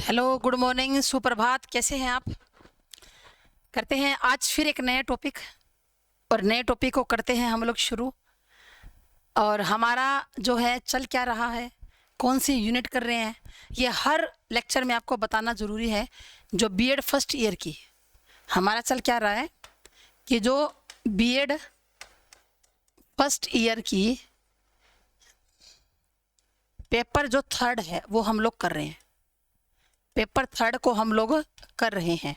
Hello, good morning, सुप्रभात। कैसे हैं आप? करते हैं आज फिर एक नए टॉपिक, और नए टॉपिक को करते हैं हम लोग शुरू। और हमारा जो है चल क्या रहा है, कौन सी यूनिट कर रहे हैं, ये हर लेक्चर में आपको बताना ज़रूरी है। जो बीएड फर्स्ट ईयर की हमारा चल क्या रहा है कि जो बीएड फर्स्ट ईयर की पेपर जो थर्ड है वो हम लोग कर रहे हैं। पेपर थर्ड को हम लोग कर रहे हैं।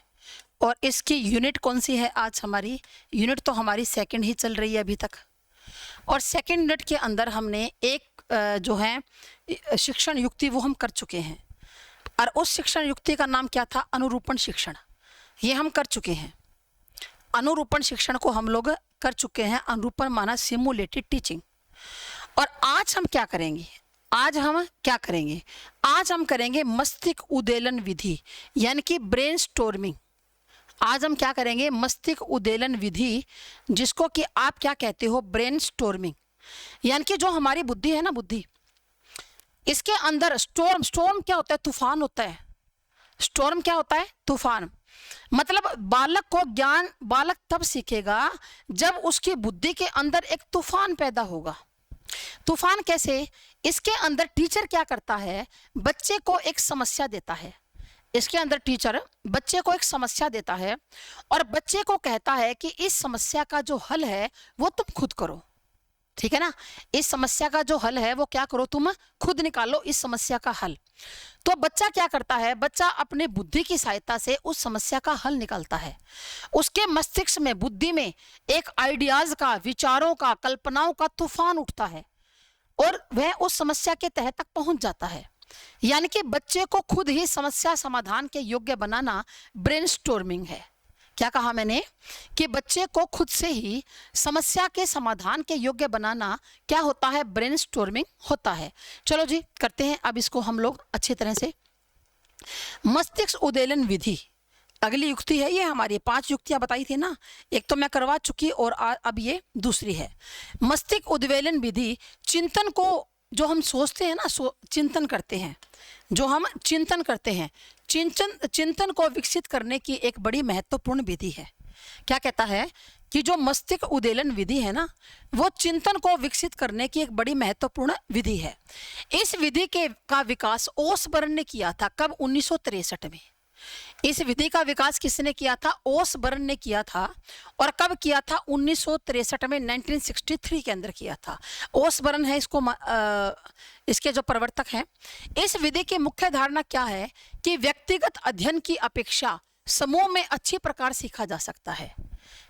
और इसकी यूनिट कौन सी है? आज हमारी यूनिट तो हमारी सेकंड ही चल रही है अभी तक। और सेकंड यूनिट के अंदर हमने एक जो है शिक्षण युक्ति वो हम कर चुके हैं। और उस शिक्षण युक्ति का नाम क्या था? अनुरूपण शिक्षण। ये हम कर चुके हैं। अनुरूपण शिक्षण को हम लोग कर चुके हैं। अनुरूपण माना सिमुलेटेड टीचिंग। और आज हम क्या करेंगे? आज हम करेंगे मस्तिष्क उद्वेलन विधि, यानी कि ब्रेन स्टॉर्मिंग। आज हम क्या करेंगे? मस्तिष्क उद्वेलन विधि, जिसको कि आप क्या कहते हो? Brain storming. यानी कि जो हमारी बुद्धि है ना, बुद्धि, इसके अंदर स्टॉर्म क्या होता है? तूफान होता है। स्टॉर्म क्या होता है? तूफान। मतलब बालक तब सीखेगा जब उसकी बुद्धि के अंदर एक तूफान पैदा होगा। तूफान कैसे? इसके अंदर टीचर क्या करता है? बच्चे को एक समस्या देता है। इसके अंदर टीचर बच्चे को एक समस्या देता है और बच्चे को कहता है कि इस समस्या का जो हल है वो तुम खुद करो। ठीक है ना? इस समस्या का जो हल है वो क्या करो? तुम खुद निकालो इस समस्या का हल। तो बच्चा क्या करता है? बच्चा अपने बुद्धि की सहायता से उस समस्या का हल निकालता है। उसके मस्तिष्क में, बुद्धि में एक आइडियाज का, विचारों का, कल्पनाओं का तूफान उठता है और वह उस समस्या के तह तक पहुंच जाता है। यानी कि बच्चे को खुद ही समस्या समाधान के योग्य बनाना ब्रेनस्टॉर्मिंग है। क्या कहा मैंने? कि बच्चे को खुद से ही समस्या के समाधान के योग्य बनाना क्या होता है? ब्रेनस्टॉर्मिंग होता है। चलो जी, करते हैं अब इसको हम लोग अच्छी तरह से। मस्तिष्क उद्वेलन विधि अगली युक्ति है। ये हमारी 5 युक्तियां बताई थी ना, एक तो मैं करवा चुकी और अब ये दूसरी है। मस्तिष्क उद्वेलन विधि चिंतन को, जो हम सोचते हैं ना, चिंतन करते हैं, जो हम चिंतन करते हैं, चिंतन को विकसित करने की एक बड़ी महत्वपूर्ण विधि है। क्या कहता है कि जो मस्तिष्क उद्वेलन विधि है ना, वो चिंतन को विकसित करने की एक बड़ी महत्वपूर्ण विधि है। इस विधि का विकास ओसबर्न ने किया था। कब? 1963 में। इस विधि का विकास किसने किया था? ओसबर्न ने किया था। और कब किया था? 1963 में, 1963 के अंदर किया था। ओसबर्न है इसके जो प्रवर्तक हैं। इस विधि की मुख्य धारणा क्या है कि व्यक्तिगत अध्ययन की अपेक्षा समूह में अच्छी प्रकार सीखा जा सकता है।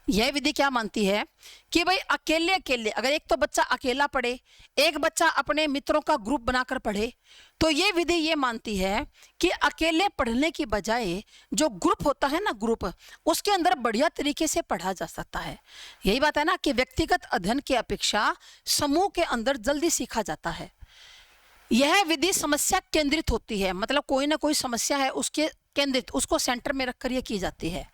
यह विधि क्या मानती है कि भाई अकेले अगर एक तो बच्चा अकेला पढ़े, एक बच्चा अपने मित्रों का ग्रुप बनाकर पढ़े, तो ये विधि ये मानती है कि अकेले पढ़ने की बजाय जो ग्रुप होता है ना, ग्रुप, उसके अंदर बढ़िया तरीके से पढ़ा जा सकता है। यही बात है ना कि व्यक्तिगत अध्ययन की अपेक्षा समूह के अंदर जल्दी सीखा जाता है। यह विधि समस्या केंद्रित होती है। मतलब कोई ना कोई समस्या है, उसके केंद्रित, उसको सेंटर में रखकर यह की जाती है।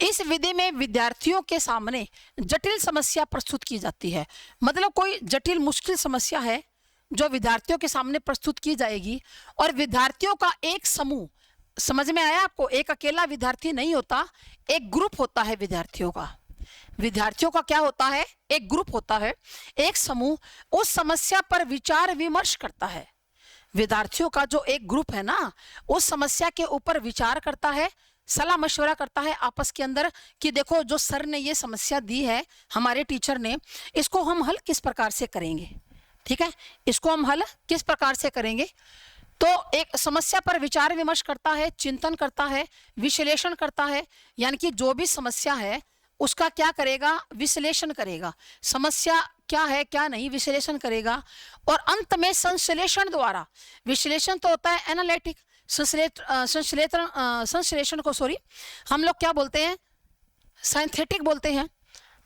इस विधि में विद्यार्थियों के सामने जटिल समस्या प्रस्तुत की जाती है। मतलब कोई जटिल मुश्किल समस्या है जो विद्यार्थियों के सामने प्रस्तुत की जाएगी, और विद्यार्थियों का एक समूह, समझ में आया आपको? एक अकेला विद्यार्थी नहीं होता, एक ग्रुप होता है विद्यार्थियों का। विद्यार्थियों का क्या होता है? एक ग्रुप होता है, एक समूह उस समस्या पर विचार विमर्श करता है। विद्यार्थियों का जो एक ग्रुप है ना, उस समस्या के ऊपर विचार करता है, सलाह मशवरा करता है आपस के अंदर कि देखो जो सर ने ये समस्या दी है, हमारे टीचर ने, इसको हम हल किस प्रकार से करेंगे। ठीक है, इसको हम हल किस प्रकार से करेंगे। तो एक समस्या पर विचार विमर्श करता है, चिंतन करता है, विश्लेषण करता है। यानी कि जो भी समस्या है उसका क्या करेगा? विश्लेषण करेगा। समस्या क्या है क्या नहीं, विश्लेषण करेगा। और अंत में संश्लेषण द्वारा, विश्लेषण तो होता है एनालिटिक, संश्लेषण को हम लोग क्या बोलते हैं? सिंथेटिक बोलते हैं।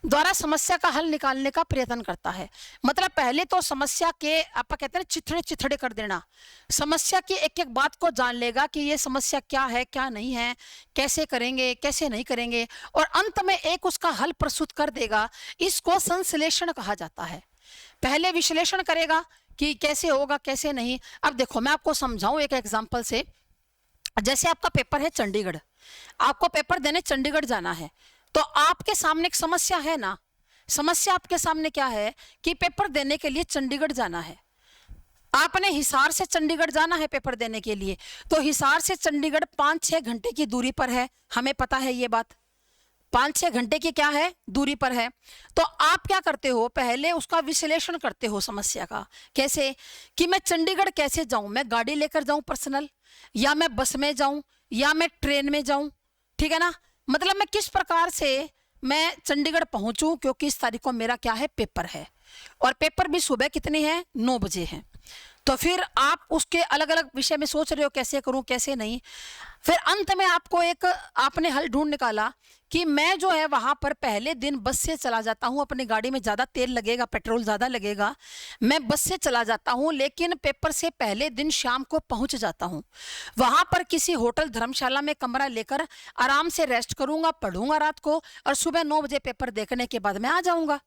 द्वारा समस्या का हल निकालने का प्रयत्न करता है। मतलब पहले तो समस्या के, आप कहते हैं चिथड़े कर देना, समस्या की एक एक बात को जान लेगा कि ये समस्या क्या है क्या नहीं है, कैसे करेंगे कैसे नहीं करेंगे, और अंत में एक उसका हल प्रस्तुत कर देगा। इसको संश्लेषण कहा जाता है। पहले विश्लेषण करेगा कि कैसे होगा कैसे नहीं। अब देखो मैं आपको समझाऊं एक एग्जाम्पल से। जैसे आपका पेपर है चंडीगढ़, आपको पेपर देने चंडीगढ़ जाना है, तो आपके सामने एक समस्या है ना। समस्या आपके सामने क्या है कि पेपर देने के लिए चंडीगढ़ जाना है। आपने हिसार से चंडीगढ़ जाना है पेपर देने के लिए, तो हिसार से चंडीगढ़ 5-6 घंटे की दूरी पर है, हमें पता है ये बात, 5-6 घंटे की क्या है दूरी पर है। तो आप क्या करते हो, पहले उसका विश्लेषण करते हो समस्या का। कैसे कि मैं चंडीगढ़ कैसे जाऊं, मैं गाड़ी लेकर जाऊं पर्सनल, या मैं बस में जाऊं, या मैं ट्रेन में जाऊं, ठीक है ना। मतलब मैं किस प्रकार से मैं चंडीगढ़ पहुंचूं, क्योंकि इस तारीख को मेरा क्या है पेपर है, और पेपर भी सुबह कितनी है 9 बजे है। तो फिर आप उसके अलग अलग विषय में सोच रहे हो कैसे करूं कैसे नहीं। फिर अंत में आपको एक आपने हल ढूंढ निकाला कि मैं जो है वहां पर पहले दिन बस से चला जाता हूं, अपनी गाड़ी में ज़्यादा तेल लगेगा, पेट्रोल ज़्यादा लगेगा, मैं बस से चला जाता हूं, लेकिन पेपर से पहले दिन शाम को पहुंच जाता हूं। वहां पर किसी होटल धर्मशाला में कमरा लेकर आराम से रेस्ट करूंगा, पढ़ूंगा रात को, और सुबह 9 बजे पेपर देखने के बाद मैं आ जाऊंगा।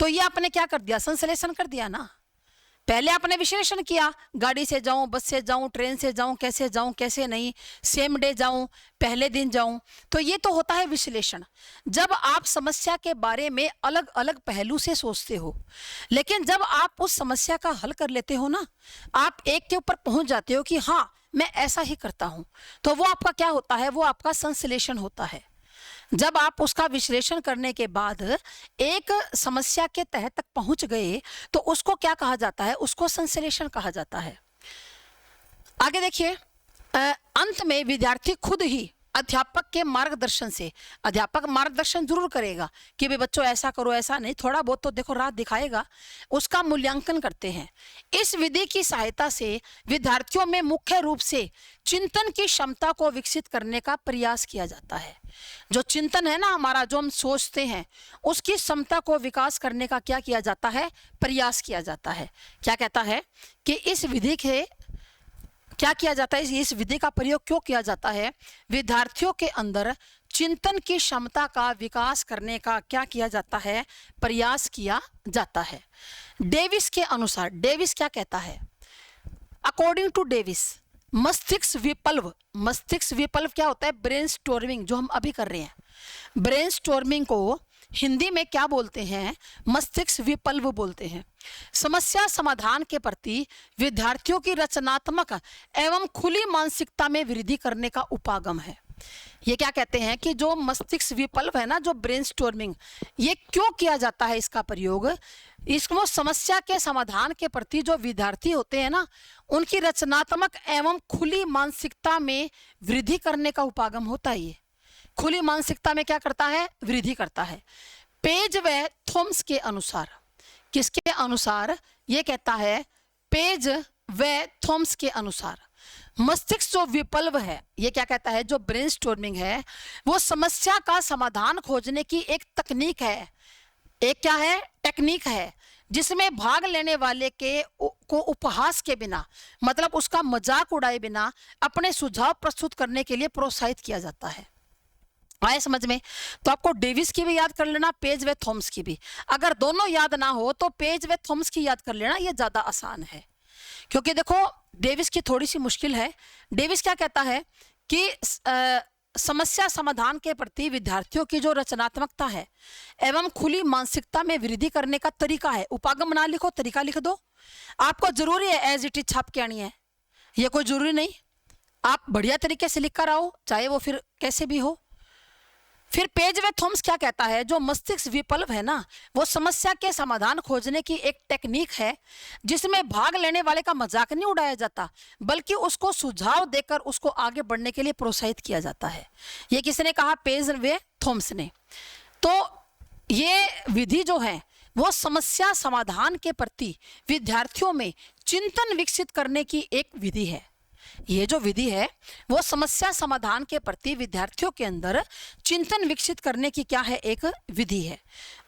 तो ये आपने क्या कर दिया, संश्लेषण कर दिया ना। पहले आपने विश्लेषण किया, गाड़ी से जाऊं, बस से जाऊं, ट्रेन से जाऊं, कैसे नहीं, सेम डे जाऊं, पहले दिन जाऊं। तो ये तो होता है विश्लेषण, जब आप समस्या के बारे में अलग अलग पहलू से सोचते हो। लेकिन जब आप उस समस्या का हल कर लेते हो ना, आप एक के ऊपर पहुंच जाते हो कि हाँ मैं ऐसा ही करता हूं, तो वो आपका क्या होता है, वो आपका संश्लेषण होता है। जब आप उसका विश्लेषण करने के बाद एक समस्या के तह तक पहुंच गए, तो उसको क्या कहा जाता है, उसको संश्लेषण कहा जाता है। आगे देखिए, अंत में विद्यार्थी खुद ही अध्यापक के मार्गदर्शन से, अध्यापक मार्गदर्शन जरूर करेगा कि भाई बच्चों ऐसा करो, ऐसा नहीं, थोड़ा बहुत तो देखो राह दिखाएगा, उसका मूल्यांकन करते हैं। इस विधि की सहायता से विद्यार्थियों में मुख्य रूप से चिंतन की क्षमता को विकसित करने का प्रयास किया जाता है। जो चिंतन है ना हमारा, जो हम सोचते हैं, उसकी क्षमता को विकास करने का क्या किया जाता है, प्रयास किया जाता है। क्या कहता है कि इस विधि के क्या किया जाता है, इस विधि का प्रयोग क्यों किया जाता है, विद्यार्थियों के अंदर चिंतन की क्षमता का विकास करने का क्या किया जाता है, प्रयास किया जाता है। डेविस के अनुसार, डेविस क्या कहता है, अकॉर्डिंग टू डेविस, मस्तिष्क विप्लव, मस्तिष्क विप्लव क्या होता है, ब्रेनस्टॉर्मिंग, जो हम अभी कर रहे हैं। ब्रेनस्टॉर्मिंग को हिंदी में क्या बोलते हैं, मस्तिष्क विप्लव बोलते हैं। समस्या समाधान के प्रति विद्यार्थियों की रचनात्मक एवं खुली मानसिकता में वृद्धि करने का उपागम है। ये क्या कहते हैं कि जो मस्तिष्क विप्लव है ना, जो ब्रेनस्टॉर्मिंग, ये क्यों किया जाता है इसका प्रयोग, इसको समस्या के समाधान के प्रति जो विद्यार्थी होते हैं ना, उनकी रचनात्मक एवं खुली मानसिकता में वृद्धि करने का उपागम होता है। ये खुली मानसिकता में क्या करता है, वृद्धि करता है। पेज व थॉमस के अनुसार, किसके अनुसार, ये कहता है पेज व थॉमस के अनुसार, मस्तिष्क जो विप्लव है, ये क्या कहता है, जो ब्रेनस्टॉर्मिंग है, वो समस्या का समाधान खोजने की एक तकनीक है, एक क्या है, टेक्निक है, जिसमें भाग लेने वाले को उपहास के बिना, मतलब उसका मजाक उड़ाए बिना अपने सुझाव प्रस्तुत करने के लिए प्रोत्साहित किया जाता है। आए समझ में। तो आपको डेविस की भी याद कर लेना, पेज व थॉमस की भी। अगर दोनों याद ना हो तो पेज व थॉमस की याद कर लेना, ये ज्यादा आसान है। क्योंकि देखो डेविस की थोड़ी सी मुश्किल है। डेविस क्या कहता है कि समस्या समाधान के प्रति विद्यार्थियों की जो रचनात्मकता है एवं खुली मानसिकता में वृद्धि करने का तरीका है, उपागम ना लिखो, तरीका लिख दो। आपको जरूरी है एज इट इज छाप के आनी है, ये कोई जरूरी नहीं, आप बढ़िया तरीके से लिख कर आओ, चाहे वो फिर कैसे भी हो। फिर पेज व थॉमस क्या कहता है, जो मस्तिष्क विप्लव है ना, वो समस्या के समाधान खोजने की एक टेक्निक है, जिसमें भाग लेने वाले का मजाक नहीं उड़ाया जाता, बल्कि उसको सुझाव देकर उसको आगे बढ़ने के लिए प्रोत्साहित किया जाता है। ये किसने कहा, पेज व थॉमस ने। तो ये विधि जो है वो समस्या समाधान के प्रति विद्यार्थियों में चिंतन विकसित करने की एक विधि है। ये जो विधि है वो समस्या समाधान के प्रति विद्यार्थियों के अंदर चिंतन विकसित करने की क्या है, एक विधि है।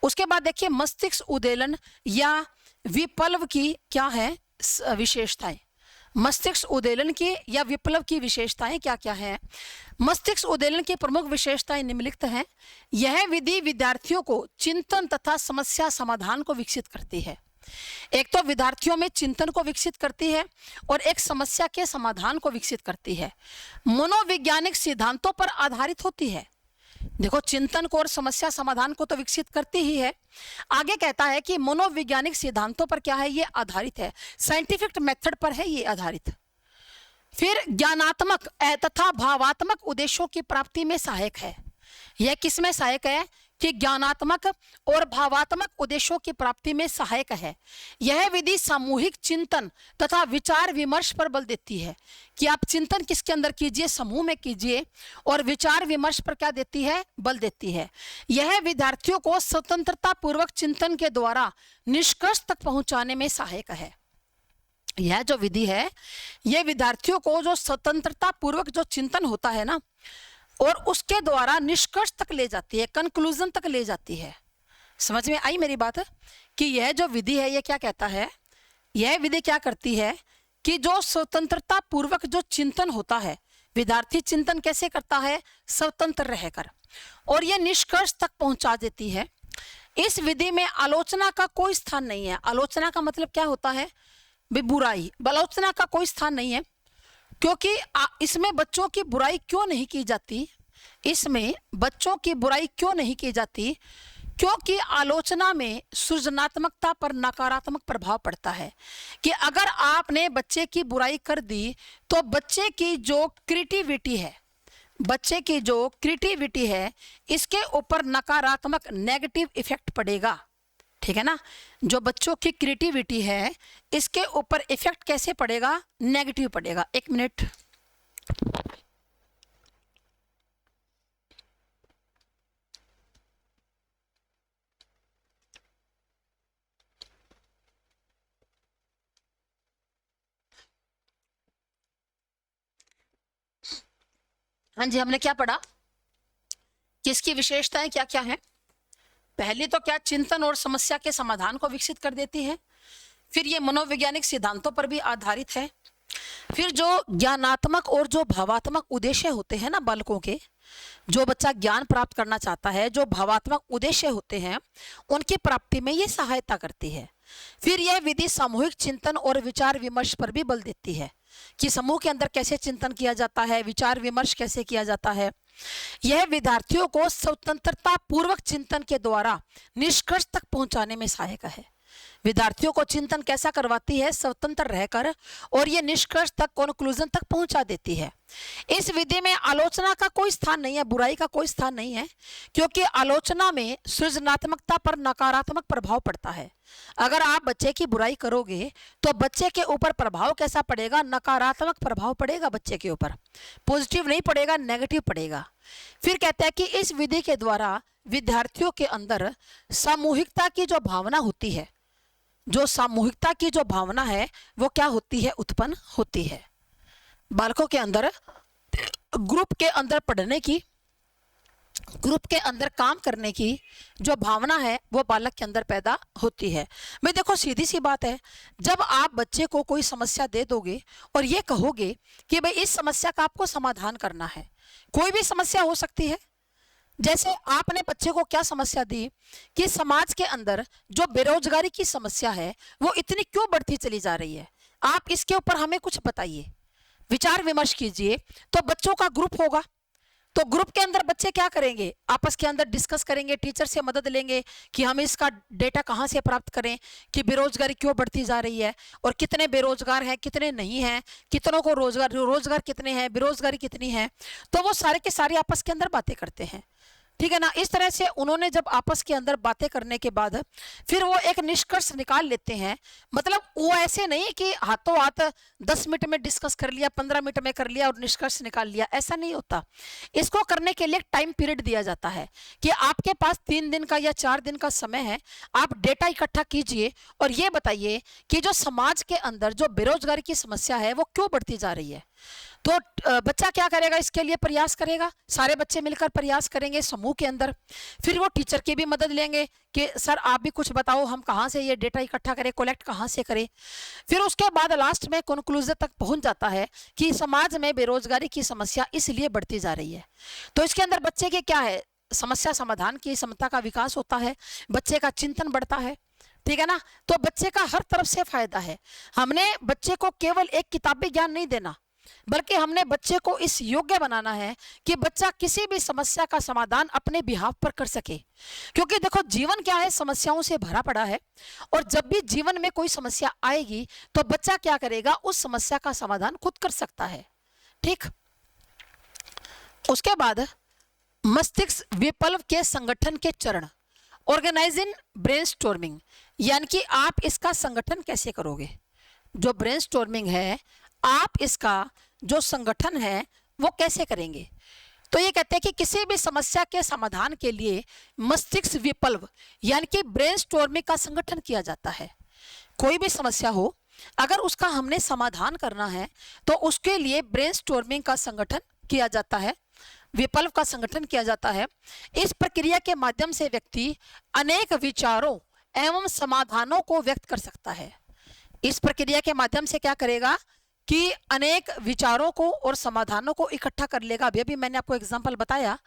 उसके बाद देखिए मस्तिष्क उद्वेलन या विप्लव की क्या है विशेषताएं। मस्तिष्क उद्वेलन की या विप्लव की विशेषताएं क्या क्या है। मस्तिष्क उद्वेलन की प्रमुख विशेषताएं निम्नलिखित हैं। यह विधि विद्यार्थियों को चिंतन तथा समस्या समाधान को विकसित करती है। एक तो विद्यार्थियों में चिंतन को विकसित करती है और एक समस्या के समाधान को विकसित करती है, मनोवैज्ञानिक सिद्धांतों पर आधारित होती है। देखो, चिंतन को और समस्या समाधान को तो विकसित करती ही है, आगे कहता है कि मनोवैज्ञानिक सिद्धांतों पर क्या है, ये आधारित है, साइंटिफिक मेथड पर है ये आधारित। फिर ज्ञानात्मक तथा भावात्मक उद्देश्यों की प्राप्ति में सहायक है। यह किस में सहायक है कि ज्ञानात्मक और भावात्मक उद्देश्यों की प्राप्ति में सहायक है। यह विधि सामूहिक चिंतन तथा विचार विमर्श पर बल देती है कि आप चिंतन किसके अंदर कीजिए, समूह में कीजिए, और विचार विमर्श पर क्या देती है, बल देती है। यह विद्यार्थियों को स्वतंत्रता पूर्वक चिंतन के द्वारा निष्कर्ष तक पहुंचाने में सहायक है। यह जो विधि है, यह विद्यार्थियों को जो स्वतंत्रता पूर्वक जो चिंतन होता है ना, और उसके द्वारा निष्कर्ष तक ले जाती है, कंक्लूजन तक ले जाती है। समझ में आई मेरी बात कि यह जो विधि है, यह क्या कहता है, यह विधि क्या करती है कि जो स्वतंत्रता पूर्वक जो चिंतन होता है, विद्यार्थी चिंतन कैसे करता है, स्वतंत्र रहकर, और यह निष्कर्ष तक पहुंचा देती है। इस विधि में आलोचना का कोई स्थान नहीं है। आलोचना का मतलब क्या होता है, बुराई, आलोचना का कोई स्थान नहीं है, क्योंकि इसमें बच्चों की बुराई क्यों नहीं की जाती, इसमें बच्चों की बुराई क्यों नहीं की जाती, क्योंकि आलोचना में सृजनात्मकता पर नकारात्मक प्रभाव पड़ता है कि अगर आपने बच्चे की बुराई कर दी तो बच्चे की जो क्रिएटिविटी है, बच्चे की जो क्रिएटिविटी है, इसके ऊपर नकारात्मक नेगेटिव इफेक्ट पड़ेगा। ठीक है ना, जो बच्चों की क्रिएटिविटी है, इसके ऊपर इफेक्ट कैसे पड़ेगा, नेगेटिव पड़ेगा। एक मिनट, हाँ जी, हमने क्या पढ़ा, किसकी विशेषताएं क्या क्या है। पहली तो क्या, चिंतन और समस्या के समाधान को विकसित कर देती है। फिर ये मनोवैज्ञानिक सिद्धांतों पर भी आधारित है। फिर जो ज्ञानात्मक और जो भावात्मक उद्देश्य होते हैं ना बालकों के, जो बच्चा ज्ञान प्राप्त करना चाहता है, जो भावात्मक उद्देश्य होते हैं, उनकी प्राप्ति में ये सहायता करती है। फिर यह विधि सामूहिक चिंतन और विचार विमर्श पर भी बल देती है कि समूह के अंदर कैसे चिंतन किया जाता है, विचार विमर्श कैसे किया जाता है। यह विद्यार्थियों को स्वतंत्रता पूर्वक चिंतन के द्वारा निष्कर्ष तक पहुंचाने में सहायक है। विद्यार्थियों को चिंतन कैसा करवाती है, स्वतंत्र रहकर, और ये निष्कर्ष तक, कंक्लूजन तक पहुंचा देती है। इस विधि में आलोचना का कोई स्थान नहीं है, बुराई का कोई स्थान नहीं है, क्योंकि आलोचना में सृजनात्मकता पर नकारात्मक प्रभाव पड़ता है। अगर आप बच्चे की बुराई करोगे तो बच्चे के ऊपर प्रभाव कैसा पड़ेगा, नकारात्मक प्रभाव पड़ेगा बच्चे के ऊपर, पॉजिटिव नहीं पड़ेगा, नेगेटिव पड़ेगा। फिर कहते हैं कि इस विधि के द्वारा विद्यार्थियों के अंदर सामूहिकता की जो भावना होती है, जो सामूहिकता की जो भावना है, वो क्या होती है, उत्पन्न होती है। बालकों के अंदर ग्रुप के अंदर पढ़ने की, ग्रुप के अंदर काम करने की जो भावना है, वो बालक के अंदर पैदा होती है। मैं देखो, सीधी सी बात है, जब आप बच्चे को कोई समस्या दे दोगे और ये कहोगे कि भाई इस समस्या का आपको समाधान करना है, कोई भी समस्या हो सकती है। जैसे आपने बच्चे को क्या समस्या दी कि समाज के अंदर जो बेरोजगारी की समस्या है, वो इतनी क्यों बढ़ती चली जा रही है, आप इसके ऊपर हमें कुछ बताइए, विचार विमर्श कीजिए। तो बच्चों का ग्रुप होगा, तो ग्रुप के अंदर बच्चे क्या करेंगे, आपस के अंदर डिस्कस करेंगे, टीचर से मदद लेंगे कि हम इसका डेटा कहाँ से प्राप्त करें कि बेरोजगारी क्यों बढ़ती जा रही है, और कितने बेरोजगार हैं, कितने नहीं हैं, कितनों को रोजगार कितने हैं, बेरोजगारी कितनी है। तो वो सारे के सारे आपस के अंदर बातें करते हैं। ठीक है ना, इस तरह से उन्होंने जब आपस के अंदर बातें करने के बाद फिर वो एक निष्कर्ष निकाल लेते हैं। मतलब वो ऐसे नहीं कि हाथों हाथ 10 मिनट में डिस्कस कर लिया, 15 मिनट में कर लिया और निष्कर्ष निकाल लिया, ऐसा नहीं होता। इसको करने के लिए एक टाइम पीरियड दिया जाता है कि आपके पास 3 दिन का या 4 दिन का समय है, आप डेटा इकट्ठा कीजिए और ये बताइए कि जो समाज के अंदर जो बेरोजगारी की समस्या है वो क्यों बढ़ती जा रही है। तो बच्चा क्या करेगा, इसके लिए प्रयास करेगा, सारे बच्चे मिलकर प्रयास करेंगे समूह के अंदर। फिर वो टीचर की भी मदद लेंगे कि सर आप भी कुछ बताओ, हम कहाँ से ये डेटा इकट्ठा करें, कलेक्ट कहाँ से करें। फिर उसके बाद लास्ट में कंक्लूजन तक पहुंच जाता है कि समाज में बेरोजगारी की समस्या इसलिए बढ़ती जा रही है। तो इसके अंदर बच्चे के क्या है, समस्या समाधान की क्षमता का विकास होता है, बच्चे का चिंतन बढ़ता है, ठीक है ना। तो बच्चे का हर तरफ से फायदा है। हमने बच्चे को केवल एक किताबी ज्ञान नहीं देना, बल्कि हमने बच्चे को इस योग्य बनाना है कि बच्चा किसी भी समस्या का समाधान अपने बिहाफ पर कर सके। क्योंकि देखो जीवन क्या है, समस्याओं से भरा पड़ा है, और जब भी जीवन में कोई समस्या आएगी तो बच्चा क्या करेगा, उस समस्या का समाधान खुद कर सकता है। ठीक, उसके बाद मस्तिष्क विप्लव के संगठन के चरण, ऑर्गेनाइजिंग ब्रेनस्टॉर्मिंग, यानी कि आप इसका संगठन कैसे करोगे। जो ब्रेनस्टॉर्मिंग है, आप इसका जो संगठन है वो कैसे करेंगे। तो ये कहते हैं कि किसी भी समस्या के समाधान के लिए मस्तिष्क विप्लव यानी कि ब्रेनस्टॉर्मिंग का संगठन किया जाता है। कोई भी समस्या हो, अगर उसका हमने समाधान करना है तो उसके लिए ब्रेनस्टॉर्मिंग का संगठन किया जाता है, विप्लव का संगठन किया जाता है। इस प्रक्रिया के माध्यम से व्यक्ति अनेक विचारों एवं समाधानों को व्यक्त कर सकता है। इस प्रक्रिया के माध्यम से क्या करेगा कि अनेक विचारों को और समाधानों को इकट्ठा कर लेगा। अभी मैंने आपको एग्जांपल बताया।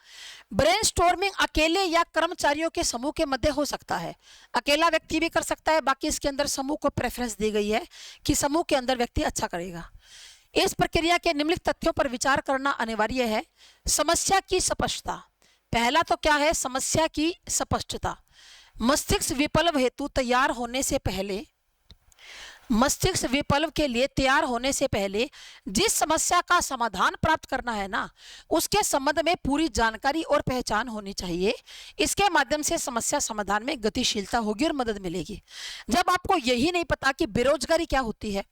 ब्रेनस्टॉर्मिंग अकेले या कर्मचारियों के समूह के मध्य हो सकता है, अकेला व्यक्ति भी कर सकता है, बाकी इसके अंदर समूह को प्रेफरेंस दी गई है कि समूह के अंदर व्यक्ति अच्छा करेगा। इस प्रक्रिया के निम्नलिखित तथ्यों पर विचार करना अनिवार्य है। समस्या की स्पष्टता, पहला तो क्या है, समस्या की स्पष्टता। मस्तिष्क विप्लव हेतु तैयार होने से पहले, मस्तिष्क विप्लव के लिए तैयार होने से पहले जिस समस्या का समाधान प्राप्त करना है ना, उसके संबंध में पूरी जानकारी और पहचान होनी चाहिए। इसके माध्यम से समस्या समाधान में गतिशीलता होगी और मदद मिलेगी। जब आपको यही नहीं पता कि बेरोजगारी क्या होती है,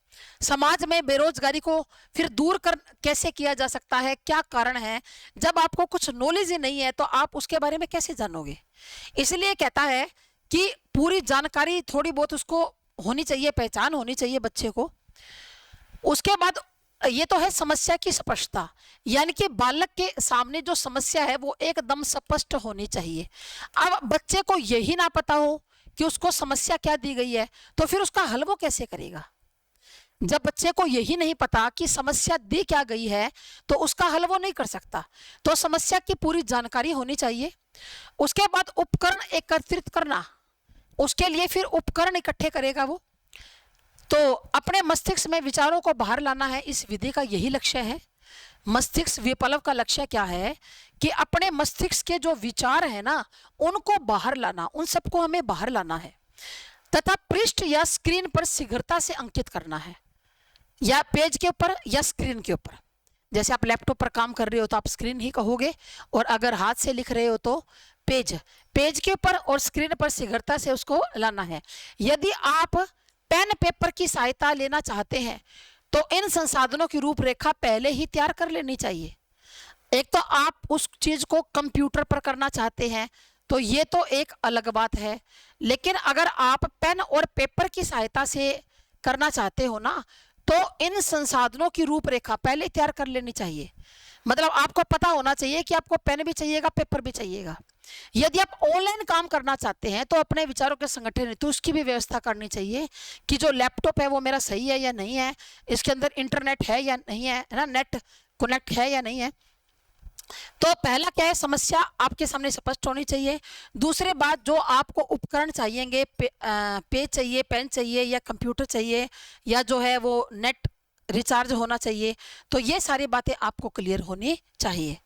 समाज में बेरोजगारी को फिर दूर कर कैसे किया जा सकता है, क्या कारण है, जब आपको कुछ नॉलेज ही नहीं है तो आप उसके बारे में कैसे जानोगे। इसलिए कहता है कि पूरी जानकारी थोड़ी बहुत उसको होनी चाहिए, पहचान होनी चाहिए बच्चे को। उसके बाद ये तो है समस्या की स्पष्टता, यानी कि बालक के सामने जो समस्या है वो एकदम स्पष्ट होनी चाहिए। अब बच्चे को यही ना पता हो कि उसको समस्या क्या दी गई है तो फिर उसका हल वो कैसे करेगा। जब बच्चे को यही नहीं पता कि समस्या दी क्या गई है तो उसका हल वो नहीं कर सकता। तो समस्या की पूरी जानकारी होनी चाहिए। उसके बाद उपकरण एकत्रित करना, उसके लिए फिर उपकरण इकट्ठे करेगा वो। तो अपने मस्तिष्क में विचारों को बाहर लाना है, इस विधि का यही लक्ष्य है। मस्तिष्क विप्लव का लक्ष्य क्या है कि अपने मस्तिष्क के जो विचार है ना उनको बाहर लाना, उन सबको हमें बाहर लाना है, तथा पृष्ठ या स्क्रीन पर शीघ्रता से अंकित करना है, या पेज के ऊपर या स्क्रीन के ऊपर। जैसे आप लैपटॉप पर काम कर रहे हो तो आप स्क्रीन ही कहोगे, और अगर हाथ से लिख रहे हो तो पेज, पेज के ऊपर और स्क्रीन पर शीघ्रता से उसको लाना है। यदि आप पेन पेपर की सहायता लेना चाहते हैं तो इन संसाधनों की रूपरेखा पहले ही तैयार कर लेनी चाहिए। एक तो आप उस चीज को कंप्यूटर पर करना चाहते हैं तो ये तो एक अलग बात है, लेकिन अगर आप पेन और पेपर की सहायता से करना चाहते हो ना तो इन संसाधनों की रूपरेखा पहले तैयार कर लेनी चाहिए। मतलब आपको पता होना चाहिए कि आपको पेन भी चाहिएगा, पेपर भी चाहिएगा। यदि आप ऑनलाइन काम करना चाहते हैं तो अपने विचारों के संगठन तो उसकी भी व्यवस्था करनी चाहिए कि जो लैपटॉप है वो मेरा सही है या नहीं है, इसके अंदर इंटरनेट है या नहीं है ना, नेट कनेक्ट है या नहीं है। तो पहला क्या है, समस्या आपके सामने स्पष्ट होनी चाहिए। दूसरे बात, जो आपको उपकरण चाहिएंगे, पेज चाहिए, पेन चाहिए, या कंप्यूटर चाहिए, या जो है वो नेट रिचार्ज होना चाहिए। तो ये सारी बातें आपको क्लियर होनी चाहिए।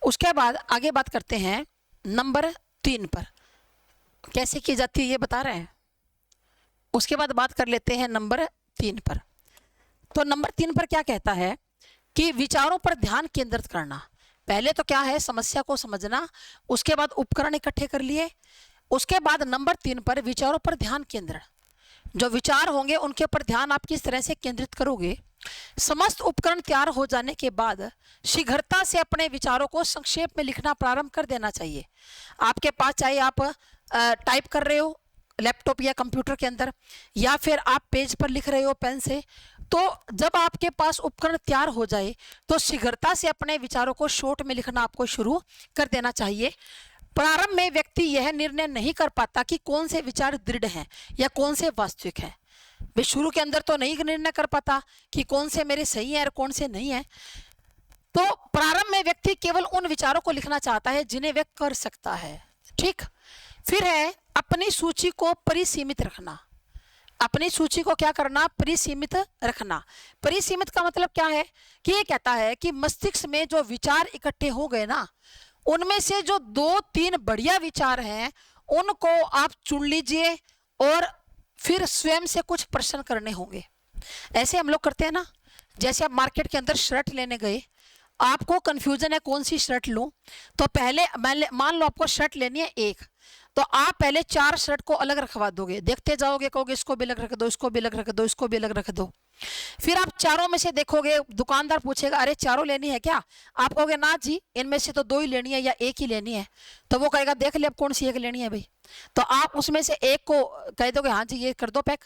उसके बाद आगे बात करते हैं नंबर 3 पर, कैसे की जाती है ये बता रहे हैं। उसके बाद बात कर लेते हैं नंबर 3 पर। तो नंबर 3 पर क्या कहता है कि विचारों पर ध्यान केंद्रित करना। पहले तो क्या है, समस्या को समझना, उसके बाद उपकरण इकट्ठे कर लिए, उसके बाद नंबर 3 पर विचारों पर ध्यान केंद्रण। जो विचार होंगे उनके ऊपर ध्यान आप किस तरह से केंद्रित करोगे। समस्त उपकरण तैयार हो जाने के बाद शीघ्रता से अपने विचारों को संक्षेप में लिखना प्रारंभ कर देना चाहिए। आपके पास चाहे आप टाइप कर रहे हो लैपटॉप या कंप्यूटर के अंदर, या फिर आप पेज पर लिख रहे हो पेन से, तो जब आपके पास उपकरण तैयार हो जाए तो शीघ्रता से अपने विचारों को शॉर्ट में लिखना आपको शुरू कर देना चाहिए। प्रारंभ में व्यक्ति यह निर्णय नहीं कर पाता कि कौन से विचार दृढ़ हैं या कौन से वास्तविक हैं। वे शुरू के अंदर तो नहीं निर्णय कर पाता कि कौन से मेरे सही हैं और कौन से नहीं हैं। तो प्रारंभ में व्यक्ति केवल उन विचारों को लिखना चाहता है जिन्हें वह कर सकता है। ठीक, फिर है अपनी सूची को परिसीमित रखना। अपनी सूची को क्या करना? परिसीमित रखना। परिसीमित का मतलब क्या है कि ये कहता है कि मस्तिष्क में जो विचार इकट्ठे हो गए ना, उनमें से जो 2-3 बढ़िया विचार हैं उनको आप चुन लीजिए और फिर स्वयं से कुछ प्रश्न करने होंगे। ऐसे हम लोग करते हैं ना, जैसे आप मार्केट के अंदर शर्ट लेने गए, आपको कंफ्यूजन है कौन सी शर्ट लूं, तो पहले मान लो आपको शर्ट लेनी है एक, तो आप पहले 4 शर्ट को अलग रखवा दोगे, देखते जाओगे, कहोगे इसको भी अलग रख दो, इसको भी अलग रख दो, इसको भी अलग रख दो। फिर आप चारों में से देखोगे, दुकानदार पूछेगा अरे चारों लेनी है क्या? आप कहोगे ना जी, इनमें से तो 2 ही लेनी है या एक ही लेनी है। तो वो कहेगा देख ले अब कौन सी एक लेनी है भाई। तो आप उसमें से एक को कह दोगे हाँ जी ये कर दो पैक।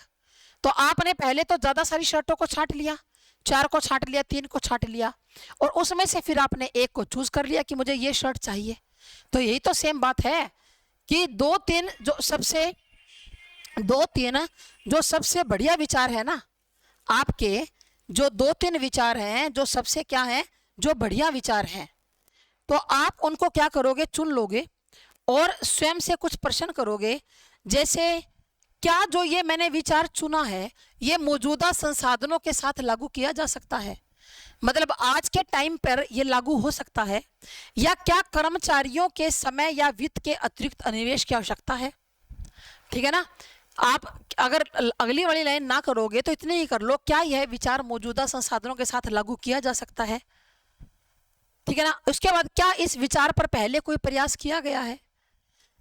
तो आपने पहले तो ज्यादा सारी शर्टों को छांट लिया, 4 को छांट लिया, 3 को छांट लिया, और उसमें से फिर आपने एक को चूज कर लिया कि मुझे ये शर्ट चाहिए। तो यही तो सेम बात है कि 2-3 जो सबसे बढ़िया विचार है ना, आपके जो 2-3 विचार हैं जो सबसे क्या है, जो बढ़िया विचार हैं, तो आप उनको क्या करोगे? चुन लोगे और स्वयं से कुछ प्रश्न करोगे, जैसे क्या जो ये मैंने विचार चुना है ये मौजूदा संसाधनों के साथ लागू किया जा सकता है, मतलब आज के टाइम पर ये लागू हो सकता है, या क्या कर्मचारियों के समय या वित्त के अतिरिक्त अनिवेश की आवश्यकता है। ठीक है ना? आप अगर अगली वाली लाइन ना करोगे तो इतने ही कर लो, क्या यह विचार मौजूदा संसाधनों के साथ लागू किया जा सकता है। ठीक है ना? उसके बाद क्या इस विचार पर पहले कोई प्रयास किया गया है।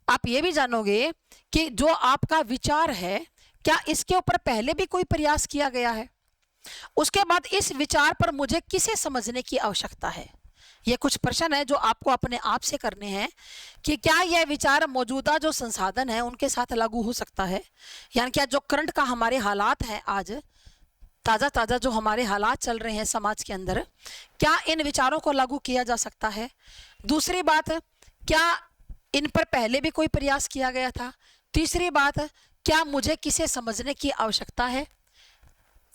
आप ये भी जानोगे कि जो आपका विचार है क्या इसके ऊपर पहले भी कोई प्रयास किया गया है। उसके बाद इस विचार पर मुझे किसे समझने की आवश्यकता है। ये कुछ प्रश्न है जो आपको अपने आप से करने हैं कि क्या यह विचार मौजूदा जो संसाधन है उनके साथ लागू हो सकता है, यानी क्या जो करंट का हमारे हालात हैं, आज ताज़ा जो हमारे हालात चल रहे हैं समाज के अंदर, क्या इन विचारों को लागू किया जा सकता है। दूसरी बात, क्या इन पर पहले भी कोई प्रयास किया गया था। तीसरी बात, क्या मुझे किसे समझने की आवश्यकता है।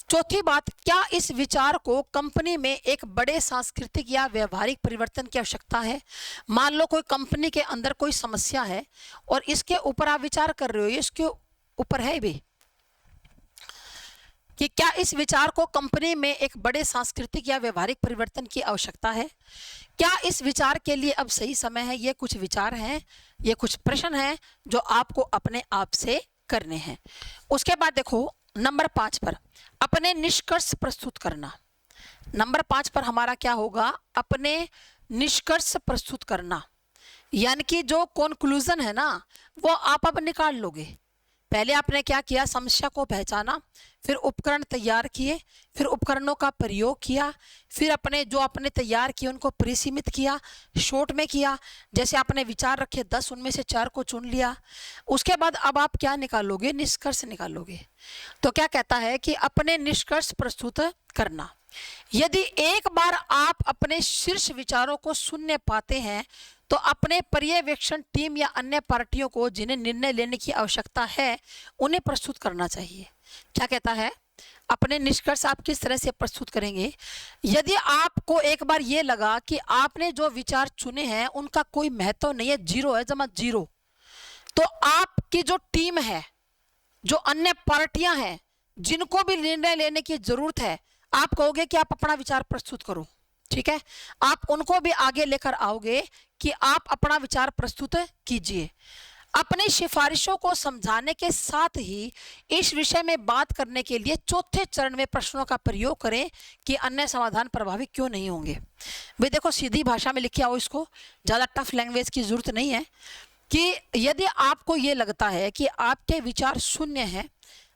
चौथी बात, क्या इस विचार को कंपनी में एक बड़े सांस्कृतिक या व्यवहारिक परिवर्तन की आवश्यकता है। मान लो कोई कंपनी के अंदर कोई समस्या है और इसके ऊपर आप विचार कर रहे हो, ये इसके ऊपर है भी कि क्या इस विचार को कंपनी में एक बड़े सांस्कृतिक या व्यवहारिक परिवर्तन की आवश्यकता है। क्या इस विचार के लिए अब सही समय है। ये कुछ विचार हैं, ये कुछ प्रश्न हैं जो आपको अपने आप से करने हैं। उसके बाद देखो नंबर 5 पर अपने निष्कर्ष प्रस्तुत करना। नंबर 5 पर हमारा क्या होगा? अपने निष्कर्ष प्रस्तुत करना, यानी कि जो कंक्लूजन है ना वो आप अब निकाल लोगे। पहले आपने क्या किया? समस्या को पहचाना, फिर उपकरण तैयार किए, फिर उपकरणों का प्रयोग किया, फिर अपने जो आपने तैयार किए उनको परिसीमित किया, शॉर्ट में किया। जैसे आपने विचार रखे 10, उनमें से 4 को चुन लिया। उसके बाद अब आप क्या निकालोगे? निष्कर्ष निकालोगे। तो क्या कहता है कि अपने निष्कर्ष प्रस्तुत करना। यदि एक बार आप अपने शीर्ष विचारों को सुनने पाते हैं तो अपने पर्यवेक्षण टीम या अन्य पार्टियों को जिन्हें निर्णय लेने की आवश्यकता है उन्हें प्रस्तुत करना चाहिए। क्या कहता है? अपने निष्कर्ष आप किस तरह से प्रस्तुत करेंगे। यदि आपको एक बार ये लगा कि आपने जो विचार चुने हैं उनका कोई महत्व नहीं है, 0 है जमा 0, तो आपकी जो टीम है, जो अन्य पार्टियां हैं जिनको भी निर्णय लेने की जरूरत है, आप कहोगे कि आप अपना विचार प्रस्तुत करो। ठीक है, आप उनको भी आगे लेकर आओगे कि आप अपना विचार प्रस्तुत कीजिए। अपनी सिफारिशों को समझाने के साथ ही इस विषय में बात करने के लिए चौथे चरण में प्रश्नों का प्रयोग करें कि अन्य समाधान प्रभावी क्यों नहीं होंगे। भाई देखो सीधी भाषा में लिखे आओ, इसको ज़्यादा टफ लैंग्वेज की जरूरत नहीं है। कि यदि आपको ये लगता है कि आपके विचार शून्य हैं,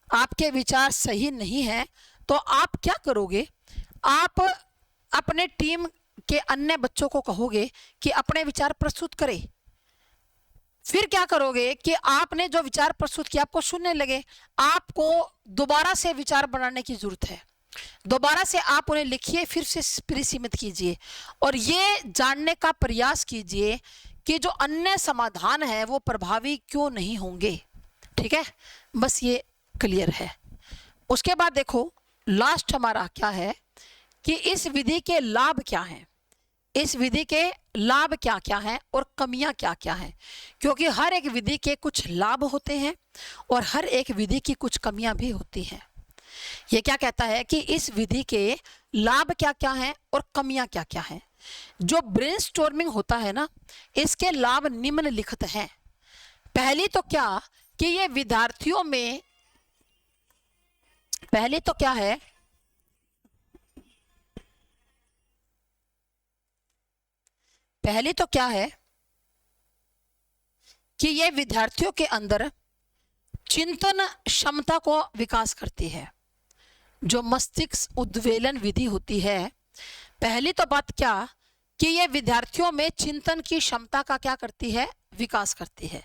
आपके विचार सही नहीं है, तो आप क्या करोगे? आप अपने टीम के अन्य बच्चों को कहोगे कि अपने विचार प्रस्तुत करें। फिर क्या करोगे कि आपने जो विचार प्रस्तुत किया आपको सुनने लगे, आपको दोबारा से विचार बनाने की जरूरत है। दोबारा से आप उन्हें लिखिए, फिर से परिसीमित कीजिए और ये जानने का प्रयास कीजिए कि जो अन्य समाधान है वो प्रभावी क्यों नहीं होंगे। ठीक है, बस ये क्लियर है। उसके बाद देखो लास्ट हमारा क्या है कि इस विधि के लाभ क्या हैं। इस विधि के लाभ क्या क्या हैं और कमियां क्या क्या हैं, क्योंकि हर एक विधि के कुछ लाभ होते हैं और हर एक विधि की कुछ कमियां भी होती हैं। ये क्या कहता है कि इस विधि के लाभ क्या क्या हैं और कमियां क्या क्या हैं। जो ब्रेनस्टॉर्मिंग होता है ना, इसके लाभ निम्नलिखित हैं। पहली तो क्या कि ये विद्यार्थियों में, पहली तो क्या है कि ये विद्यार्थियों के अंदर चिंतन क्षमता को विकास करती है। जो मस्तिष्क उद्वेलन विधि होती है, पहली तो बात क्या कि ये विद्यार्थियों में चिंतन की क्षमता का क्या करती है, विकास करती है।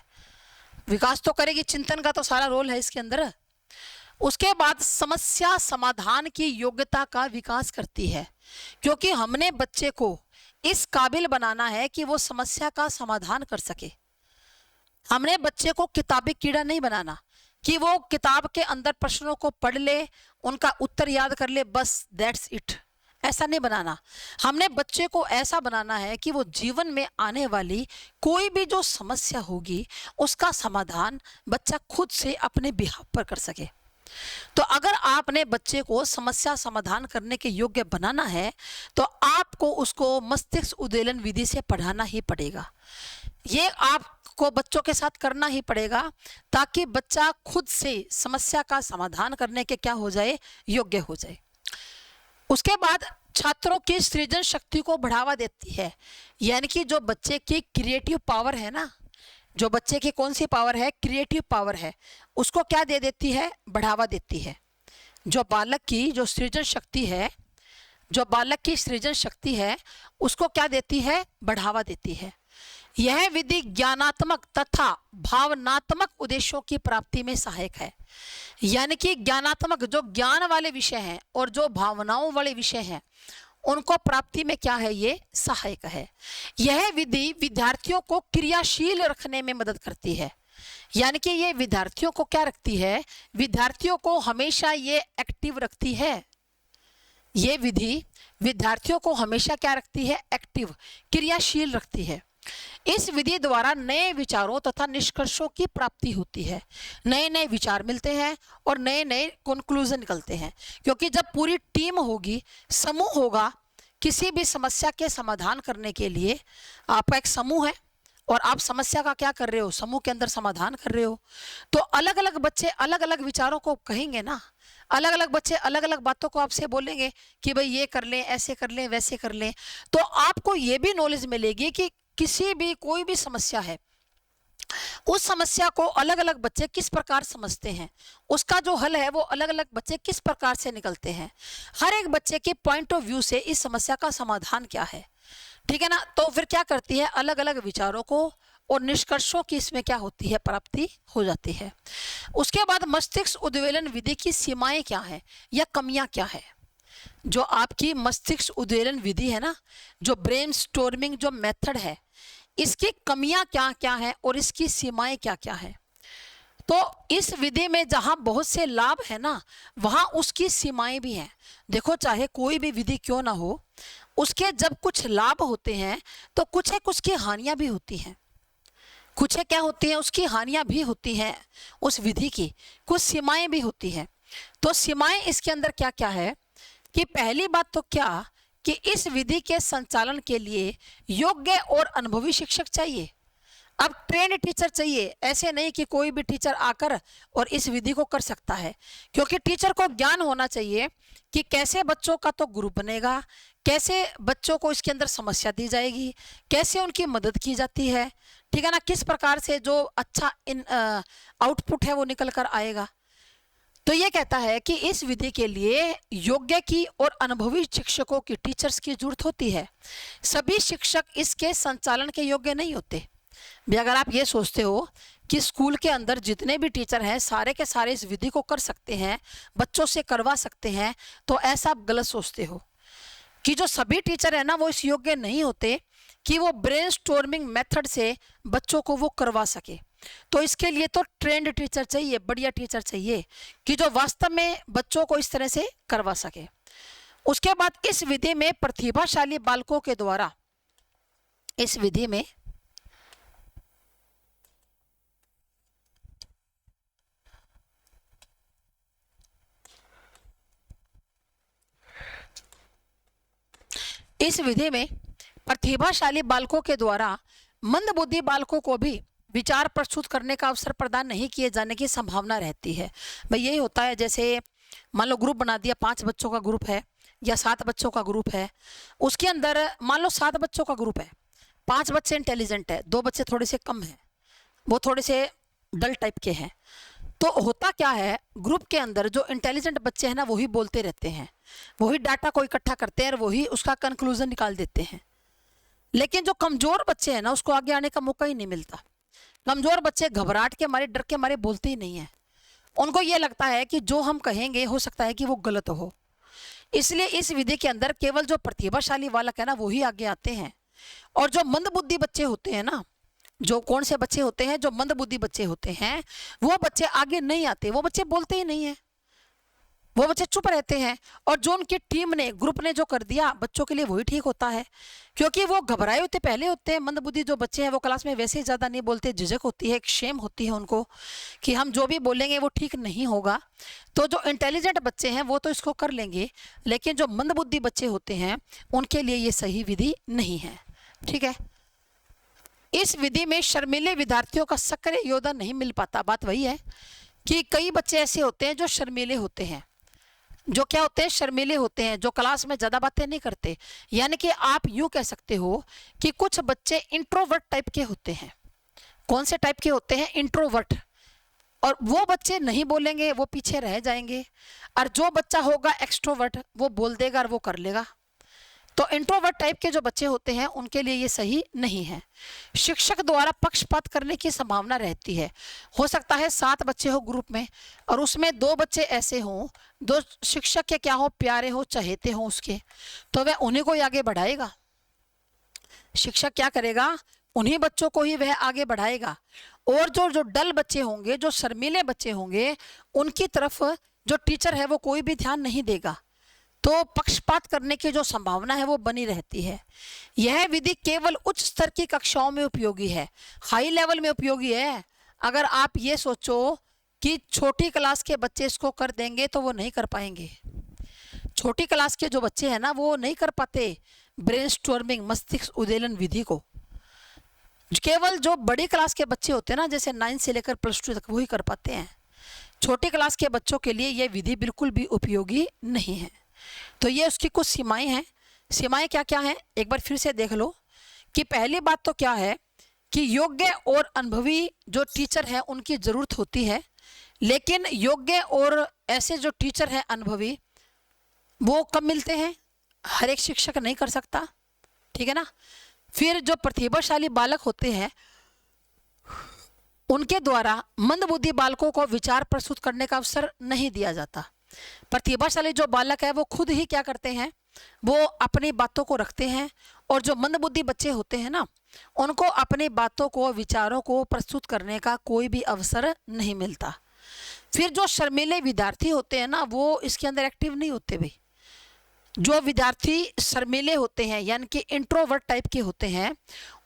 विकास तो करेगी, चिंतन का तो सारा रोल है इसके अंदर। उसके बाद समस्या समाधान की योग्यता का विकास करती है, क्योंकि हमने बच्चे को इस काबिल बनाना है कि वो समस्या का समाधान कर सके। हमने बच्चे को किताबी कीड़ा नहीं बनाना कि वो किताब के अंदर प्रश्नों को पढ़ ले, उनका उत्तर याद कर ले, बस दैट्स इट। ऐसा नहीं बनाना। हमने बच्चे को ऐसा बनाना है कि वो जीवन में आने वाली कोई भी जो समस्या होगी उसका समाधान बच्चा खुद से अपने बिहाफ पर कर सके। तो अगर आपने बच्चे को समस्या समाधान करने के योग्य बनाना है तो आपको उसको मस्तिष्क उद्वेलन विधि से पढ़ाना ही पड़ेगा। ये आपको बच्चों के साथ करना ही पड़ेगा ताकि बच्चा खुद से समस्या का समाधान करने के क्या हो जाए, योग्य हो जाए। उसके बाद छात्रों की सृजन शक्ति को बढ़ावा देती है, यानी कि जो बच्चे की क्रिएटिव पावर है ना, जो बच्चे की कौन सी पावर है, क्रिएटिव पावर है, उसको क्या दे देती है, बढ़ावा देती है। जो बालक की जो सृजन शक्ति है, जो बालक की सृजन शक्ति है उसको क्या देती है, बढ़ावा देती है। यह विधि ज्ञानात्मक तथा भावनात्मक उद्देश्यों की प्राप्ति में सहायक है, यानी कि ज्ञानात्मक जो ज्ञान वाले विषय हैं और जो भावनाओं वाले विषय हैं उनको प्राप्ति में क्या है, ये सहायक है। यह विधि विद्यार्थियों को क्रियाशील रखने में मदद करती है, यानी कि ये विद्यार्थियों को क्या रखती है, विद्यार्थियों को हमेशा ये एक्टिव रखती है। ये विधि विद्यार्थियों को हमेशा क्या रखती है, एक्टिव, क्रियाशील रखती है। इस विधि द्वारा नए विचारों तथा निष्कर्षों की प्राप्ति होती है। नए नए विचार मिलते हैं और नए नए कंक्लूजन निकलते हैं, क्योंकि जब पूरी टीम होगी, समूह होगा, किसी भी समस्या के समाधान करने के लिए आपका एक समूह है और आप समस्या का क्या कर रहे हो, समूह के अंदर समाधान कर रहे हो, तो अलग अलग बच्चे अलग अलग विचारों को कहेंगे ना, अलग अलग बच्चे अलग अलग बातों को आपसे बोलेंगे कि भाई ये कर लें, ऐसे कर लें, वैसे कर लें। तो आपको ये भी नॉलेज मिलेगी कि किसी भी कोई भी समस्या है, उस समस्या को अलग अलग बच्चे किस प्रकार समझते हैं, उसका जो हल है वो अलग अलग बच्चे किस प्रकार से निकलते हैं। हर एक बच्चे के पॉइंट ऑफ व्यू से इस समस्या का समाधान क्या है, ठीक है ना। तो फिर क्या करती है, अलग अलग विचारों को और निष्कर्षों की इसमें क्या होती है, प्राप्ति हो जाती है। उसके बाद मस्तिष्क उद्वेलन विधि की सीमाएं क्या है या कमियां क्या है। जो आपकी मस्तिष्क उद्वेलन विधि है ना, जो ब्रेनस्टॉर्मिंग जो मेथड है, इसकी कमियां क्या क्या है और इसकी सीमाएं क्या क्या है। तो इस विधि में जहां बहुत से लाभ है ना, वहां उसकी सीमाएं भी हैं। देखो, चाहे कोई भी विधि क्यों ना हो, उसके जब कुछ लाभ होते हैं तो कुछ है कुछ की हानियां भी होती हैं। कुछ है क्या होती हैं, उसकी हानियां भी होती हैं। उस विधि की कुछ सीमाएं भी होती हैं। तो सीमाएं इसके अंदर क्या क्या है कि पहली बात तो क्या कि इस विधि के संचालन के लिए योग्य और अनुभवी शिक्षक चाहिए। अब ट्रेंड टीचर चाहिए, ऐसे नहीं कि कोई भी टीचर आकर और इस विधि को कर सकता है, क्योंकि टीचर को ज्ञान होना चाहिए कि कैसे बच्चों का तो ग्रुप बनेगा, कैसे बच्चों को इसके अंदर समस्या दी जाएगी, कैसे उनकी मदद की जाती है, ठीक है ना, किस प्रकार से जो अच्छा आउटपुट है वो निकल कर आएगा। तो ये कहता है कि इस विधि के लिए योग्य की और अनुभवी शिक्षकों की, टीचर्स की जरूरत होती है। सभी शिक्षक इसके संचालन के योग्य नहीं होते। भी अगर आप ये सोचते हो कि स्कूल के अंदर जितने भी टीचर हैं सारे के सारे इस विधि को कर सकते हैं, बच्चों से करवा सकते हैं, तो ऐसा आप गलत सोचते हो कि जो सभी टीचर है ना वो इस योग्य नहीं होते कि वो ब्रेनस्टॉर्मिंग मेथड से बच्चों को वो करवा सके। तो इसके लिए तो ट्रेंड टीचर चाहिए, बढ़िया टीचर चाहिए कि जो वास्तव में बच्चों को इस तरह से करवा सके। उसके बाद इस विधि में प्रतिभाशाली बालकों के द्वारा इस विधि में प्रतिभाशाली बालकों के द्वारा मंदबुद्धि बालकों को भी विचार प्रस्तुत करने का अवसर प्रदान नहीं किए जाने की संभावना रहती है। भाई यही होता है, जैसे मान लो ग्रुप बना दिया, 5 बच्चों का ग्रुप है या 7 बच्चों का ग्रुप है, उसके अंदर मान लो 7 बच्चों का ग्रुप है, 5 बच्चे इंटेलिजेंट है, 2 बच्चे थोड़े से कम हैं, वो थोड़े से डल टाइप के हैं। तो होता क्या है, ग्रुप के अंदर जो इंटेलिजेंट बच्चे हैं ना वही बोलते रहते हैं, वही डाटा को इकट्ठा करते हैं और वही उसका कंक्लूजन निकाल देते हैं। लेकिन जो कमजोर बच्चे हैं ना उसको आगे आने का मौका ही नहीं मिलता। कमजोर बच्चे घबराहट के मारे, डर के मारे बोलते ही नहीं है। उनको ये लगता है कि जो हम कहेंगे हो सकता है कि वो गलत हो। इसलिए इस विधि के अंदर केवल जो प्रतिभाशाली बालक है ना वही आगे आते हैं, और जो मंदबुद्धि बच्चे होते हैं ना, जो कौन से बच्चे होते हैं, जो मंदबुद्धि बच्चे होते हैं, वो बच्चे आगे नहीं आते, वो बच्चे बोलते ही नहीं है, वो बच्चे चुप रहते हैं। और जो उनकी टीम ने, ग्रुप ने जो कर दिया बच्चों के लिए वही ठीक होता है, क्योंकि वो घबराए होते पहले होते हैं। मंदबुद्धि जो बच्चे हैं वो क्लास में वैसे ही ज़्यादा नहीं बोलते, झिझक होती है, एक शेम होती है उनको कि हम जो भी बोलेंगे वो ठीक नहीं होगा। तो जो इंटेलिजेंट बच्चे हैं वो तो इसको कर लेंगे, लेकिन जो मंदबुद्धि बच्चे होते हैं उनके लिए ये सही विधि नहीं है। ठीक है, इस विधि में शर्मीले विद्यार्थियों का सक्रिय योगदान नहीं मिल पाता। बात वही है कि कई बच्चे ऐसे होते हैं जो शर्मीले होते हैं, जो क्या होते हैं, शर्मीले होते हैं, जो क्लास में ज़्यादा बातें नहीं करते। यानी कि आप यूँ कह सकते हो कि कुछ बच्चे इंट्रोवर्ट टाइप के होते हैं। कौन से टाइप के होते हैं, इंट्रोवर्ट। और वो बच्चे नहीं बोलेंगे, वो पीछे रह जाएंगे, और जो बच्चा होगा एक्सट्रोवर्ट वो बोल देगा और वो कर लेगा। तो इंट्रोवर्ट टाइप के जो बच्चे होते हैं उनके लिए ये सही नहीं है। शिक्षक द्वारा पक्षपात करने की संभावना रहती है। हो सकता है 7 बच्चे हो ग्रुप में और उसमें 2 बच्चे ऐसे हों, 2 शिक्षक के क्या हो, प्यारे हो, चहेते हो उसके, तो वह उन्हीं को ही आगे बढ़ाएगा। शिक्षक क्या करेगा, उन्हीं बच्चों को ही वह आगे बढ़ाएगा। और जो जो डल बच्चे होंगे, जो शर्मीले बच्चे होंगे, उनकी तरफ जो टीचर है वो कोई भी ध्यान नहीं देगा। तो पक्षपात करने की जो संभावना है वो बनी रहती है। यह विधि केवल उच्च स्तर की कक्षाओं में उपयोगी है, हाई लेवल में उपयोगी है। अगर आप ये सोचो कि छोटी क्लास के बच्चे इसको कर देंगे तो वो नहीं कर पाएंगे। छोटी क्लास के जो बच्चे हैं ना वो नहीं कर पाते ब्रेनस्टॉर्मिंग, मस्तिष्क उद्वेलन विधि को। केवल जो बड़ी क्लास के बच्चे होते हैं ना, जैसे 9 से लेकर +2 तक, वही कर पाते हैं। छोटी क्लास के बच्चों के लिए यह विधि बिल्कुल भी उपयोगी नहीं है। तो ये उसकी कुछ सीमाएं हैं। सीमाएं क्या क्या हैं, एक बार फिर से देख लो कि पहली बात तो क्या है कि योग्य और अनुभवी जो टीचर है उनकी ज़रूरत होती है, लेकिन योग्य और ऐसे जो टीचर हैं अनुभवी वो कब मिलते हैं, हर एक शिक्षक नहीं कर सकता। ठीक है ना। फिर जो प्रतिभाशाली बालक होते हैं उनके द्वारा मंदबुद्धि बालकों को विचार प्रस्तुत करने का अवसर नहीं दिया जाता। प्रतिभाशाली जो बालक है वो खुद ही क्या करते हैं, वो अपनी बातों को रखते हैं, और जो मंदबुद्धि बच्चे होते हैं ना उनको अपनी बातों को, विचारों को प्रस्तुत करने का कोई भी अवसर नहीं मिलता। फिर जो शर्मीले विद्यार्थी होते हैं ना वो इसके अंदर एक्टिव नहीं होते। भाई जो विद्यार्थी शर्मीले होते हैं यानी कि इंट्रोवर्ट टाइप के होते हैं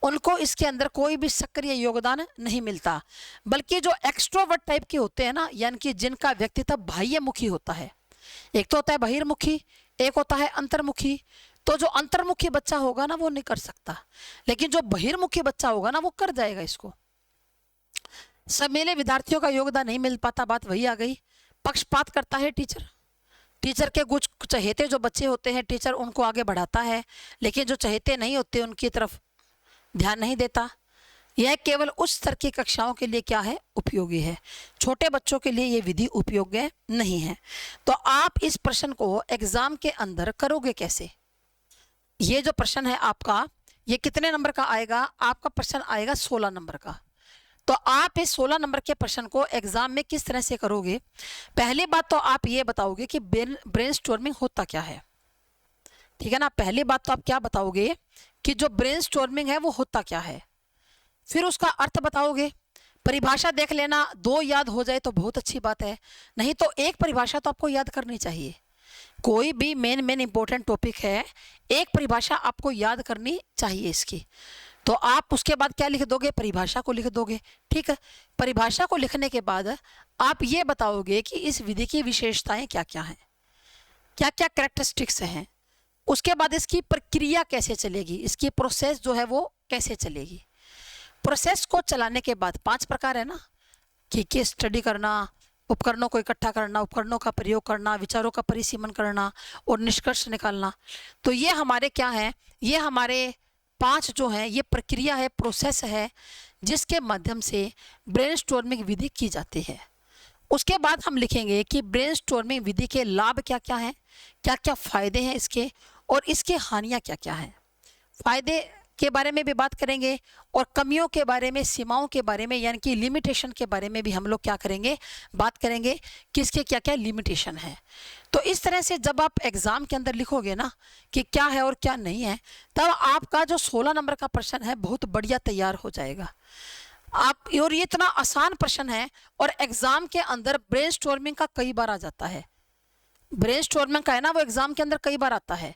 उनको इसके अंदर कोई भी सक्रिय योगदान नहीं मिलता, बल्कि जो एक्सट्रोवर्ट टाइप के होते हैं ना, यानी कि जिनका व्यक्तित्व बाह्यमुखी होता है, एक तो होता है बहिर्मुखी, एक होता है अंतर्मुखी। तो जो अंतर्मुखी बच्चा होगा ना वो नहीं कर सकता, लेकिन जो बहिर्मुखी बच्चा होगा ना वो कर जाएगा इसको। शर्मीले विद्यार्थियों का योगदान नहीं मिल पाता। बात वही आ गई, पक्षपात करता है टीचर। टीचर के कुछ चहेते जो बच्चे होते हैं टीचर उनको आगे बढ़ाता है, लेकिन जो चहेते नहीं होते उनकी तरफ ध्यान नहीं देता। यह केवल उच्च स्तर की कक्षाओं के लिए क्या है, उपयोगी है। छोटे बच्चों के लिए ये विधि उपयोगी नहीं है। तो आप इस प्रश्न को एग्जाम के अंदर करोगे कैसे? ये जो प्रश्न है आपका, ये कितने नंबर का आएगा? आपका प्रश्न आएगा 16 नंबर का। तो आप इस 16 नंबर के प्रश्न को एग्जाम में किस तरह से करोगे? पहली बात तो आप ये बताओगे कि ब्रेनस्टॉर्मिंग होता क्या है। ठीक है ना। पहली बात तो आप क्या बताओगे कि जो ब्रेनस्टॉर्मिंग है वो होता क्या है। फिर उसका अर्थ बताओगे। परिभाषा देख लेना, 2 याद हो जाए तो बहुत अच्छी बात है, नहीं तो एक परिभाषा तो आपको याद करनी चाहिए। कोई भी मेन इंपॉर्टेंट टॉपिक है, एक परिभाषा आपको याद करनी चाहिए इसकी। तो आप उसके बाद क्या लिख दोगे, परिभाषा को लिख दोगे। ठीक है, परिभाषा को लिखने के बाद आप ये बताओगे कि इस विधि की विशेषताएं क्या क्या हैं, क्या क्या कैरेक्टरिस्टिक्स हैं। उसके बाद इसकी प्रक्रिया कैसे चलेगी, इसकी प्रोसेस जो है वो कैसे चलेगी। प्रोसेस को चलाने के बाद 5 प्रकार है ना, कि केस स्टडी करना, उपकरणों को इकट्ठा करना, उपकरणों का प्रयोग करना, विचारों का परिसीमन करना और निष्कर्ष निकालना। तो ये हमारे क्या है, ये हमारे 5 जो हैं ये प्रक्रिया है, प्रोसेस है, जिसके माध्यम से ब्रेनस्टॉर्मिंग विधि की जाती है। उसके बाद हम लिखेंगे कि ब्रेनस्टॉर्मिंग विधि के लाभ क्या क्या हैं, क्या क्या फायदे हैं इसके, और इसके हानियां क्या क्या हैं। फायदे के बारे में भी बात करेंगे और कमियों के बारे में, सीमाओं के बारे में, यानी कि लिमिटेशन के बारे में भी हम लोग क्या करेंगे, बात करेंगे कि इसके क्या क्या लिमिटेशन है। तो इस तरह से जब आप एग्जाम के अंदर लिखोगे ना कि क्या है और क्या नहीं है, तब आपका जो 16 नंबर का प्रश्न है बहुत बढ़िया तैयार हो जाएगा। आप, और ये इतना आसान प्रश्न है, और एग्जाम के अंदर ब्रेनस्टॉर्मिंग का कई बार आ जाता है। ब्रेनस्टॉर्मिंग का है ना, वो एग्जाम के अंदर कई बार आता है।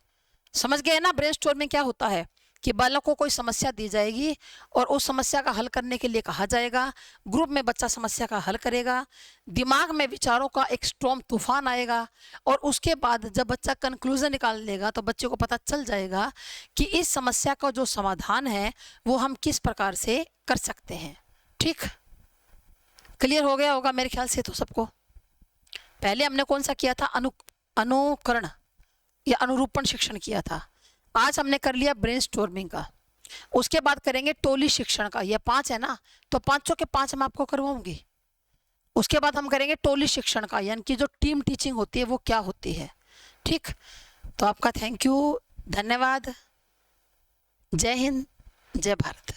समझ गए ना ब्रेनस्टॉर्मिंग क्या होता है, कि बालक को कोई समस्या दी जाएगी और उस समस्या का हल करने के लिए कहा जाएगा, ग्रुप में बच्चा समस्या का हल करेगा, दिमाग में विचारों का एक स्टॉर्म तूफान आएगा, और उसके बाद जब बच्चा कंक्लूजन निकाल लेगा तो बच्चे को पता चल जाएगा कि इस समस्या का जो समाधान है वो हम किस प्रकार से कर सकते हैं। ठीक, क्लियर हो गया होगा मेरे ख्याल से तो सबको। पहले हमने कौन सा किया था, अनुकरण या अनुरूपण शिक्षण किया था। आज हमने कर लिया ब्रेनस्टॉर्मिंग का। उसके बाद करेंगे टोली शिक्षण का, ये 5 है ना, तो 5 के 5 मैं आपको करवाऊंगी। उसके बाद हम करेंगे टोली शिक्षण का, यानी कि जो टीम टीचिंग होती है वो क्या होती है। ठीक, तो आपका थैंक यू, धन्यवाद, जय हिंद, जय भारत।